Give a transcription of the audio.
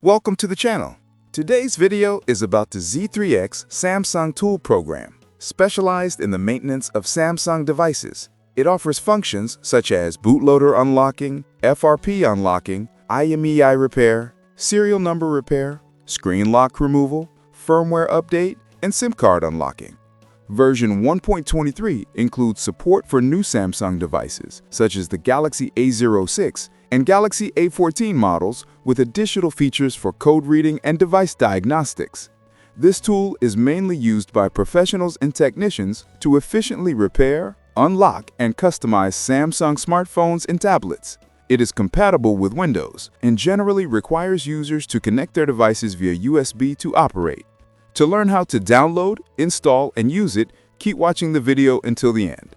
Welcome to the channel. Today's video is about the Z3X Samsung Tool program, specialized in the maintenance of Samsung devices. It offers functions such as bootloader unlocking, FRP unlocking, IMEI repair, serial number repair, screen lock removal, firmware update, and SIM card unlocking. Version 1.23 includes support for new Samsung devices, such as the Galaxy A06 and Galaxy A14 models, with additional features for code reading and device diagnostics. This tool is mainly used by professionals and technicians to efficiently repair, unlock, and customize Samsung smartphones and tablets. It is compatible with Windows and generally requires users to connect their devices via USB to operate. To learn how to download, install, and use it, keep watching the video until the end.